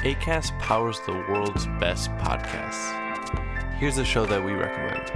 Acast powers the world's best podcasts. Here's a show that we recommend.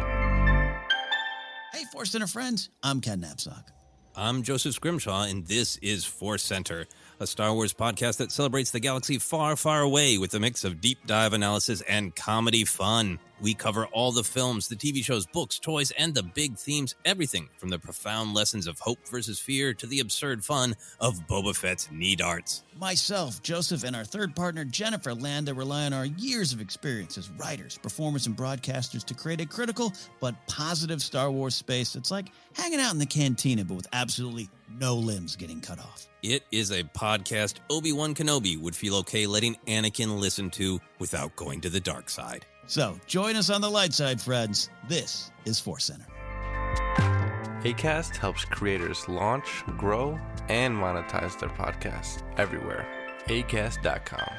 Hey, Force Center friends. I'm Ken Knapsack. I'm Joseph Scrimshaw, and this is Force Center, a Star Wars podcast that celebrates the galaxy far, far away with a mix of deep dive analysis and comedy fun. We cover all the films, the TV shows, books, toys, and the big themes, everything from the profound lessons of hope versus fear to the absurd fun of Boba Fett's knee darts. Myself, Joseph, and our third partner, Jennifer Landa, rely on our years of experience as writers, performers, and broadcasters to create a critical but positive Star Wars space that's like hanging out in the cantina, but with absolutely no limbs getting cut off. It is a podcast Obi-Wan Kenobi would feel okay letting Anakin listen to without going to the dark side. So, join us on the light side, friends. This is Force Center. Acast helps creators launch, grow, and monetize their podcasts everywhere. Acast.com.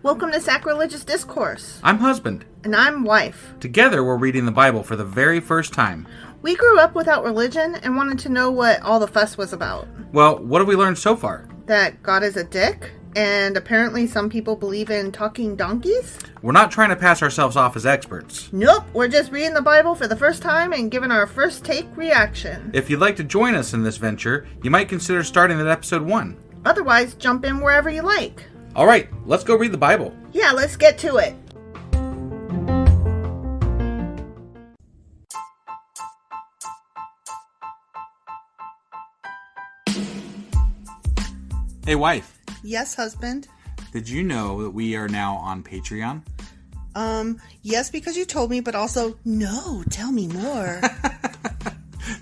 Welcome to Sacrilegious Discourse. I'm husband. And I'm wife. Together, we're reading the Bible for the very first time. We grew up without religion and wanted to know what all the fuss was about. Well, what have we learned so far? That God is a dick, and apparently some people believe in talking donkeys? We're not trying to pass ourselves off as experts. Nope, we're just reading the Bible for the first time and giving our first take reaction. If you'd like to join us in this venture, you might consider starting at episode 1. Otherwise, jump in wherever you like. All right, let's go read the Bible. Yeah, let's get to it. Hey, wife. Yes, husband. Did you know that we are now on Patreon? Yes, because you told me, but also, no, tell me more.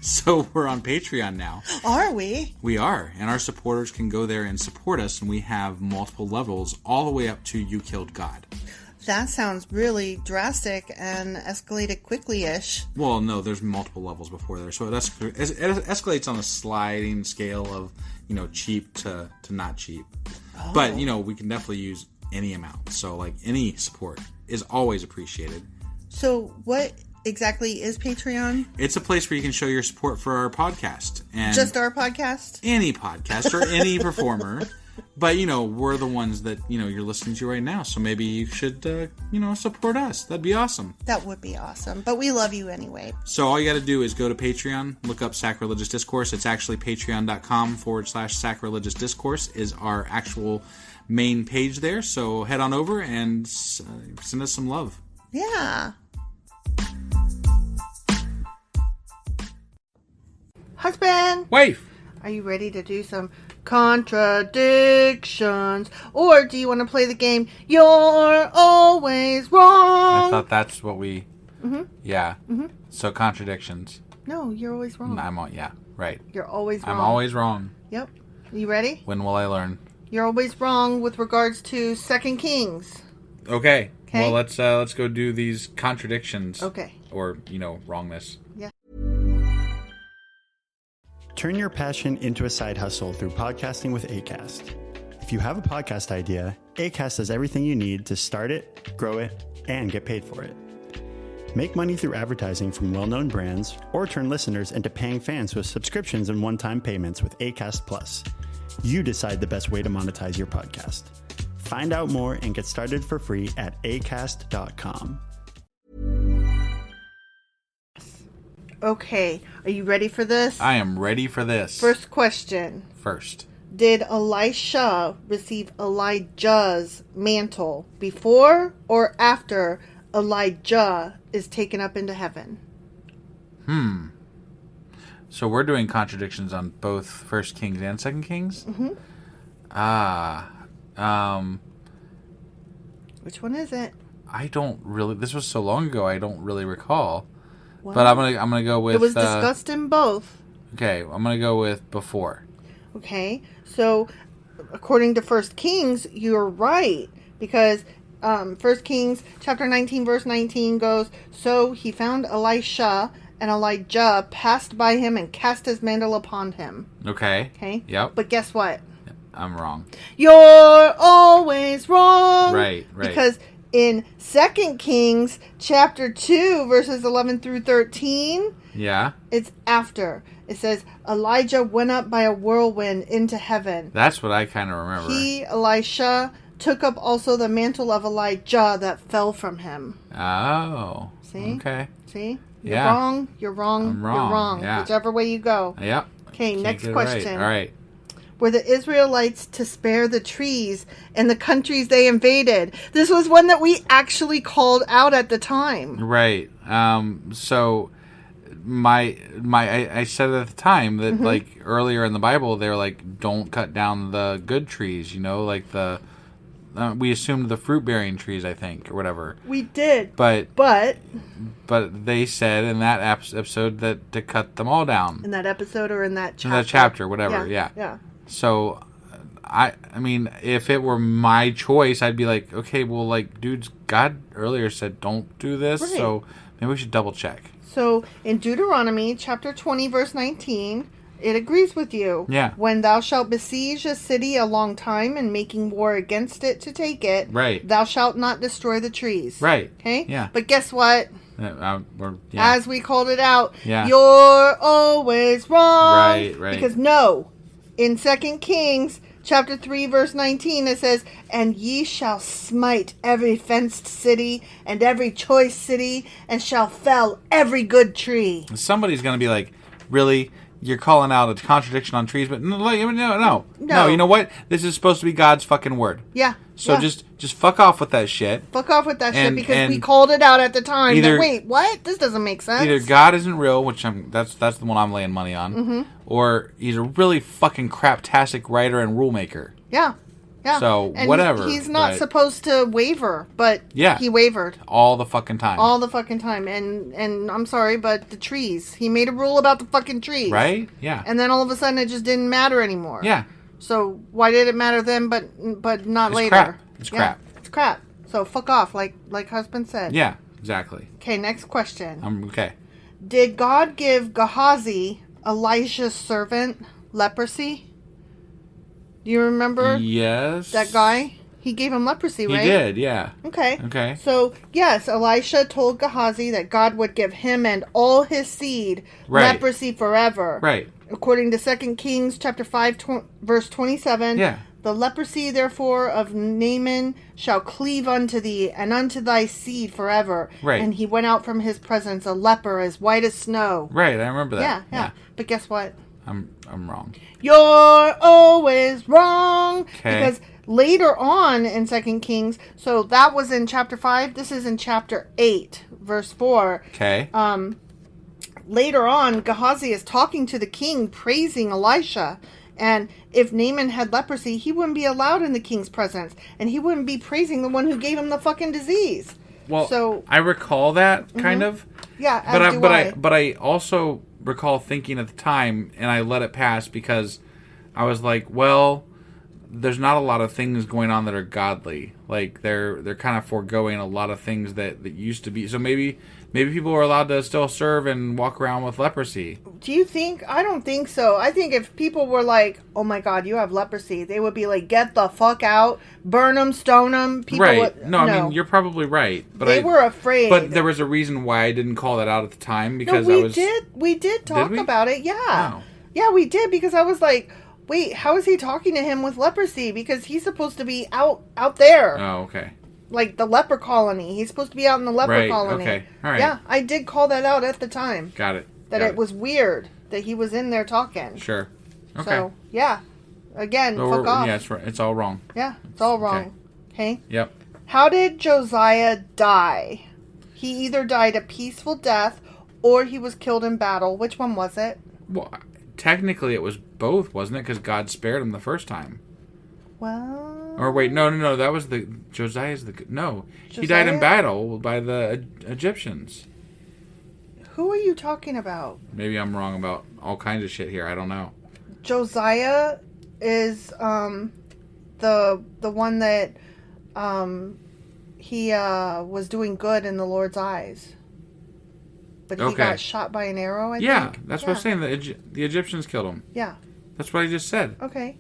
So we're on Patreon now. Are we? We are, and our supporters can go there and support us, and we have multiple levels all the way up to You Killed God. That sounds really drastic and escalated quickly-ish. Well, no, there's multiple levels before there, so it escalates on a sliding scale of, cheap to not cheap. Oh. But, we can definitely use any amount, so, any support is always appreciated. So, what exactly is Patreon? It's a place where you can show your support for our podcast. And just our podcast? Any podcast or any performer. But, we're the ones that, you're listening to right now. So maybe you should, support us. That'd be awesome. That would be awesome. But we love you anyway. So all you got to do is go to Patreon, look up Sacrilegious Discourse. It's actually patreon.com/Sacrilegious Discourse is our actual main page there. So head on over and send us some love. Yeah. Husband! Wife! Are you ready to do some contradictions? Or do you want to play the game, You're Always Wrong? I thought that's what we... Mm-hmm. Yeah. Mm-hmm. So contradictions. No, you're always wrong. Yeah, right. You're always wrong. I'm always wrong. Yep. You ready? When will I learn? You're always wrong with regards to 2 Kings. Okay. Okay. Well, let's go do these contradictions. Okay. Or, wrongness. Yeah. Turn your passion into a side hustle through podcasting with Acast. If you have a podcast idea, Acast has everything you need to start it, grow it, and get paid for it. Make money through advertising from well-known brands, or turn listeners into paying fans with subscriptions and one-time payments with Acast Plus. You decide the best way to monetize your podcast. Find out more and get started for free at acast.com. Okay, are you ready for this? I am ready for this. First question. Did Elisha receive Elijah's mantle before or after Elijah is taken up into heaven? So we're doing contradictions on both 1 Kings and 2 Kings? Mm-hmm. Which one is it? I don't really... This was so long ago, I don't really recall. Well, but I'm gonna go with... It was discussed in both. Okay, I'm gonna go with before. Okay, so according to 1 Kings, you're right. Because 1 Kings chapter 19, verse 19 goes, So he found Elisha, and Elijah passed by him and cast his mantle upon him. Okay. Okay? Yep. But guess what? I'm wrong. You're always wrong. Right. Because in 2 Kings chapter 2, verses 11 through 13, Yeah. it's after. It says, Elijah went up by a whirlwind into heaven. That's what I kind of remember. He, Elisha, took up also the mantle of Elijah that fell from him. Oh. See? Okay. See? You're Yeah. wrong. You're wrong. I'm wrong. You're wrong. Yeah. Whichever way you go. Yep. Okay, Can't next get it question. Right. All right. Were the Israelites to spare the trees in the countries they invaded? This was one that we actually called out at the time. Right. So I said at the time that like earlier in the Bible they were like, don't cut down the good trees, like the we assumed the fruit bearing trees, I think, or whatever. We did. But But they said in that episode that to cut them all down. in that episode or in that chapter? In that chapter, whatever, yeah. Yeah. So I mean, if it were my choice, I'd be like, okay, well, like, dudes, God earlier said don't do this, Right. so maybe we should double check. So in Deuteronomy chapter 20, verse 19, it agrees with you. Yeah. When thou shalt besiege a city a long time and making war against it to take it, Right. thou shalt not destroy the trees. Right. Okay? Yeah. But guess what? Yeah. As we called it out, Yeah. you're always wrong. Right. Because no, in 2 Kings chapter 3, verse 19, it says, and ye shall smite every fenced city and every choice city, and shall fell every good tree. Somebody's going to be like, really? You're calling out a contradiction on trees, but no. You know what? This is supposed to be God's fucking word. Yeah. So yeah. just fuck off with that shit. Fuck off with that shit And- because and we called it out at the time. either- That, wait, what? This doesn't make sense. Either God isn't real, which that's the one I'm laying money on, or he's a really fucking craptastic writer and rule maker. Yeah. Yeah. So, and whatever, He's not but- supposed to waver, but Yeah. he wavered. All the fucking time. All the fucking time. And I'm sorry, but the trees. He made a rule about the fucking trees. Right? Yeah. And then all of a sudden it just didn't matter anymore. Yeah. So why did it matter then but not It's later? crap. It's Yeah, crap. It's crap. So fuck off, like husband said. Yeah, exactly. Okay, next question. Okay. Did God give Gehazi, Elijah's servant, leprosy? Do you remember Yes. that guy? He gave him leprosy, He right? did, yeah. Okay. Okay. So, yes, Elisha told Gehazi that God would give him and all his seed Right. leprosy forever. Right. According to 2 Kings chapter 5, verse 27, Yeah. the leprosy, therefore, of Naaman shall cleave unto thee, and unto thy seed forever. Right. And he went out from his presence a leper as white as snow. Right, I remember that. Yeah. But guess what? I'm wrong. You're always wrong. Okay. Because later on in 2 Kings, so that was in chapter 5. This is in chapter 8, verse 4. Okay. Later on, Gehazi is talking to the king, praising Elisha. And if Naaman had leprosy, he wouldn't be allowed in the king's presence. And he wouldn't be praising the one who gave him the fucking disease. Well, so, I recall that kind of. yeah, But I also recall thinking at the time, and I let it pass because I was like, well, there's not a lot of things going on that are godly. Like they're kind of foregoing a lot of things that used to be. So maybe people are allowed to still serve and walk around with leprosy. Do you think? I don't think so. I think if people were like, oh my God, you have leprosy, they would be like, get the fuck out, burn them, stone them. People Right. would, No, I mean, you're probably right. But they were afraid. But there was a reason why I didn't call that out at the time because no, I was... we did talk we? about it. Yeah. Oh. Yeah, we did because I was like, wait, how is he talking to him with leprosy? Because he's supposed to be out there. Oh, okay. Like the leper colony. He's supposed to be out in the leper Right, colony. okay. All right. Yeah, I did call that out at the time. Got it. That Got it was weird that he was in there talking. Sure. Okay. So, yeah. Again, So fuck off. Yeah, it's all wrong. Yeah, it's all wrong. Okay. Yep. How did Josiah die? He either died a peaceful death or he was killed in battle. Which one was it? Well, technically it was both, wasn't it? Because God spared him the first time. Well... Or wait, no. That was Josiah's the... No. He died Josiah? in battle by the Egyptians. Who are you talking about? Maybe I'm wrong about all kinds of shit here. I don't know. Josiah is the one that he was doing good in the Lord's eyes. But he Okay. got shot by an arrow, I Yeah, think. that's what I'm saying. The Egyptians killed him. Yeah. That's what I just said. Okay.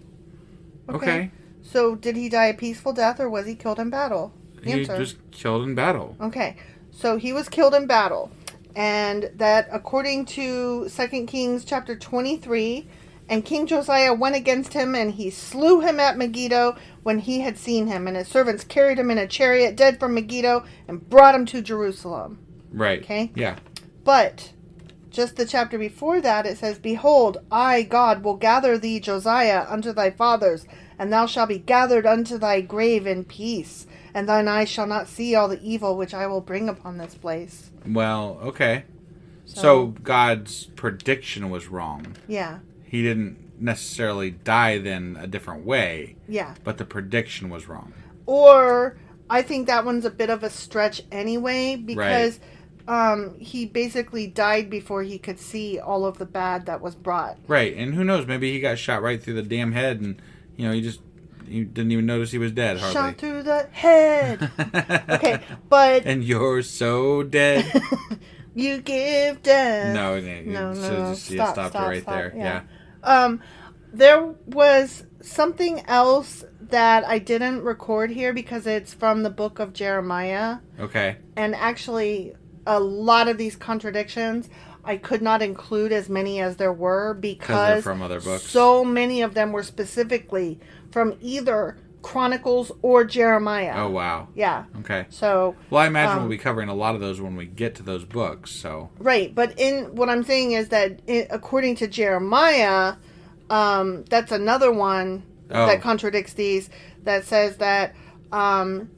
Okay. So did he die a peaceful death or was he killed in battle? He was killed in battle. Okay. So he was killed in battle. And that according to 2 Kings chapter 23, and King Josiah went against him, and he slew him at Megiddo when he had seen him. And his servants carried him in a chariot dead from Megiddo and brought him to Jerusalem. Right. Okay? Yeah. But just the chapter before that, it says, Behold, I, God, will gather thee, Josiah, unto thy fathers, and thou shalt be gathered unto thy grave in peace, and thine eyes shall not see all the evil which I will bring upon this place. Well, okay. So God's prediction was wrong. Yeah. He didn't necessarily die then a different way. Yeah. But the prediction was wrong. Or I think that one's a bit of a stretch anyway, because he basically died before he could see all of the bad that was brought. Right. And who knows, maybe he got shot right through the damn head and, he didn't even notice he was dead, hardly. Shot through the head. Okay, but... And you're so dead. You give death. No. Stop it right there. Yeah. There was something else that I didn't record here because it's from the book of Jeremiah. Okay. And actually, a lot of these contradictions, I could not include as many as there were because they're from other books. So many of them were specifically from either Chronicles or Jeremiah. Oh, wow. Yeah. Okay. So... Well, I imagine we'll be covering a lot of those when we get to those books, so... Right, but what I'm saying is that according to Jeremiah, that's another one that contradicts these, that says that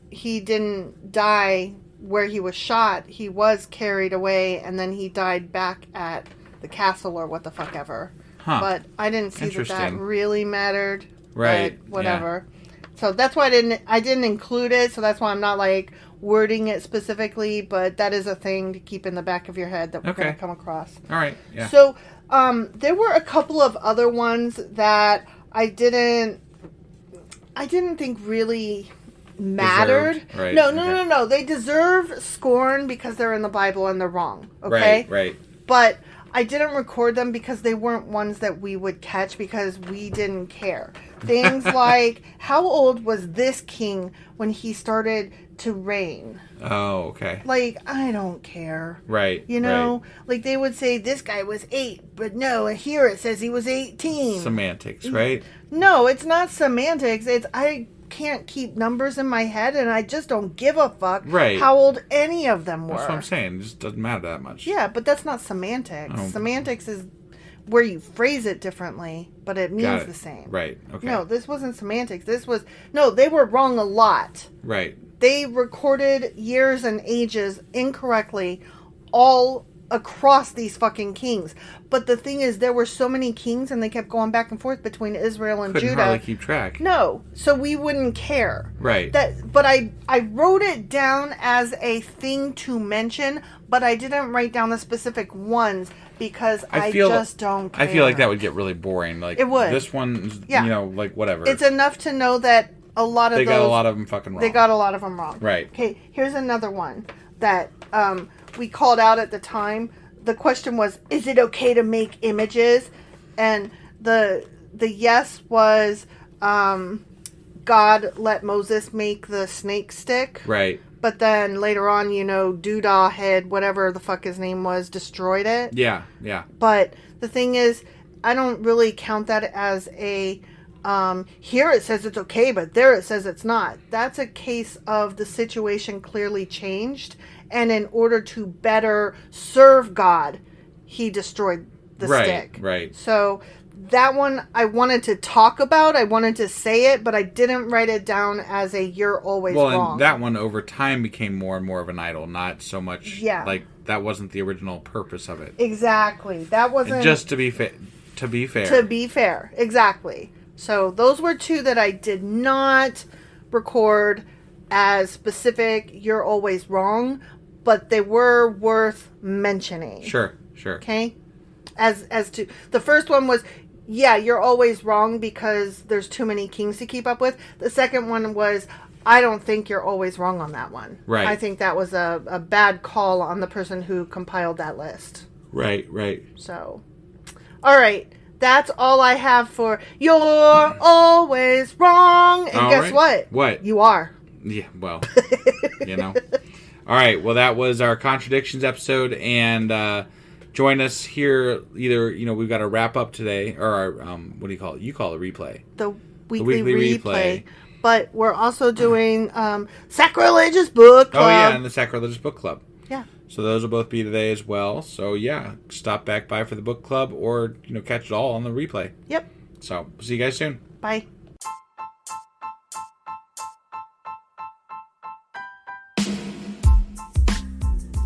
he didn't die where he was shot. He was carried away, and then he died back at the castle or what the fuck ever. Huh. But I didn't see that really mattered. Right. But whatever. Yeah. So that's why I didn't include it, so that's why I'm not wording it specifically, but that is a thing to keep in the back of your head that we're going to come across. All right, yeah. So there were a couple of other ones that I didn't think really mattered. Right. No. They deserve scorn because they're in the Bible and they're wrong. Okay? Right. But I didn't record them because they weren't ones that we would catch because we didn't care. Things like, how old was this king when he started to reign? Oh, okay. I don't care. Right. They would say this guy was 8, but no, here it says he was 18. Semantics, right? No, it's not semantics. I can't keep numbers in my head, and I just don't give a fuck how old any of them were. That's what I'm saying. It just doesn't matter that much. Yeah, but that's not semantics. Oh. Semantics is where you phrase it differently, but it means the same. Right. Okay. No, this wasn't semantics. They were wrong a lot. Right. They recorded years and ages incorrectly all across these fucking kings. But the thing is, there were so many kings and they kept going back and forth between Israel and Judah. Couldn't hardly keep track. No. So we wouldn't care. Right. But I wrote it down as a thing to mention, but I didn't write down the specific ones because I just don't care. I feel like that would get really boring. It would. This one, whatever. It's enough to know that a lot of they got a lot of them fucking wrong. They got a lot of them wrong. Right. Okay, here's another one that we called out at the time. The question was, is it okay to make images? And the yes was God let Moses make the snake stick. Right. But then later on, Doodah Head, whatever the fuck his name was, destroyed it. Yeah. But the thing is, I don't really count that as a... here it says it's okay, but there it says it's not. That's a case of the situation clearly changed, and in order to better serve God, he destroyed the stick. Right. So that one I wanted to talk about. I wanted to say it, but I didn't write it down as a "you're always wrong." Well, and that one over time became more and more of an idol, not so much. Yeah. That wasn't the original purpose of it. Exactly. That wasn't. And just to be fair. To be fair. Exactly. So those were two that I did not record as specific. You're always wrong, but they were worth mentioning. Sure. Okay. As to the first one was, you're always wrong because there's too many kings to keep up with. The second one was, I don't think you're always wrong on that one. Right. I think that was a bad call on the person who compiled that list. Right. So, all right. That's all I have for You're Always Wrong. And guess what? What? You are. Yeah, well, you know. All right, well, that was our Contradictions episode, and join us here either, we've got a wrap-up today, or our, what do you call it? You call it a replay. The weekly replay. But we're also doing Sacrilegious Book Club. Oh, yeah, and the Sacrilegious Book Club. Yeah. So those will both be today as well. So, yeah, stop back by for the book club or, catch it all on the replay. Yep. So, see you guys soon. Bye.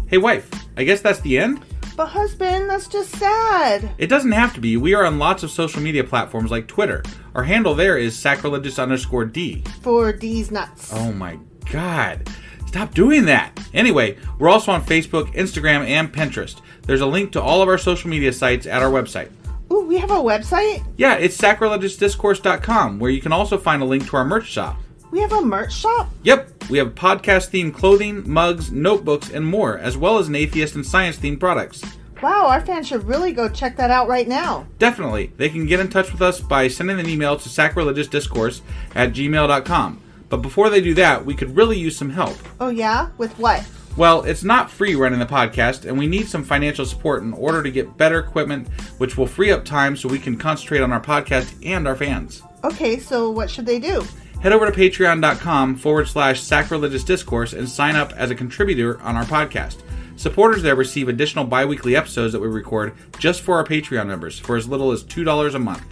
Hey, wife, I guess that's the end? But husband, that's just sad. It doesn't have to be. We are on lots of social media platforms like Twitter. Our handle there is sacrilegious_D. For D's nuts. Oh my God. Stop doing that. Anyway, we're also on Facebook, Instagram, and Pinterest. There's a link to all of our social media sites at our website. Ooh, we have a website? Yeah, it's sacrilegiousdiscourse.com, where you can also find a link to our merch shop. We have a merch shop? Yep, we have podcast-themed clothing, mugs, notebooks, and more, as well as an atheist and science-themed products. Wow, our fans should really go check that out right now. Definitely. They can get in touch with us by sending an email to sacrilegiousdiscourse@gmail.com. But before they do that, we could really use some help. Oh yeah? With what? Well, it's not free running the podcast, and we need some financial support in order to get better equipment, which will free up time so we can concentrate on our podcast and our fans. Okay, so what should they do? Head over to patreon.com/sacrilegiousdiscourse and sign up as a contributor on our podcast. Supporters there receive additional bi-weekly episodes that we record just for our Patreon members for as little as $2 a month.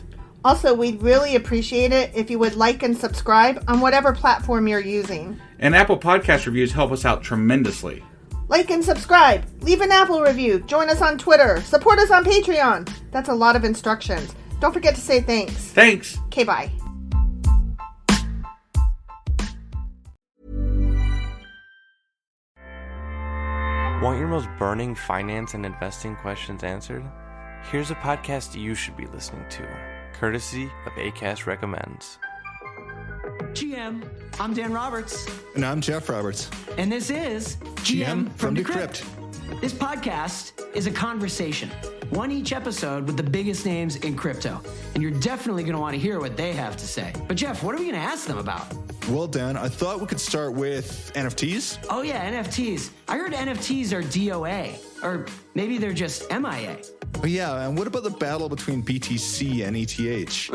Also, we'd really appreciate it if you would like and subscribe on whatever platform you're using. And Apple Podcast reviews help us out tremendously. Like and subscribe. Leave an Apple review. Join us on Twitter. Support us on Patreon. That's a lot of instructions. Don't forget to say thanks. Thanks. Okay, bye. Want your most burning finance and investing questions answered? Here's a podcast you should be listening to, courtesy of Acast Recommends. GM, I'm Dan Roberts. And I'm Jeff Roberts. And this is GM from Decrypt. This podcast is a conversation, one each episode with the biggest names in crypto. And you're definitely going to want to hear what they have to say. But Jeff, what are we going to ask them about? Well, Dan, I thought we could start with NFTs. Oh yeah, NFTs. I heard NFTs are DOA, or maybe they're just MIA. Oh yeah, and what about the battle between BTC and ETH?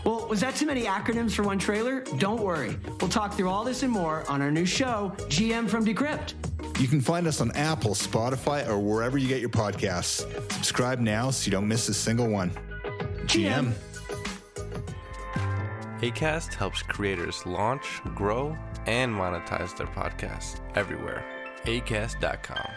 Well, was that too many acronyms for one trailer? Don't worry. We'll talk through all this and more on our new show, GM from Decrypt. You can find us on Apple, Spotify, or wherever you get your podcasts. Subscribe now so you don't miss a single one. GM. Acast helps creators launch, grow, and monetize their podcasts everywhere. Acast.com.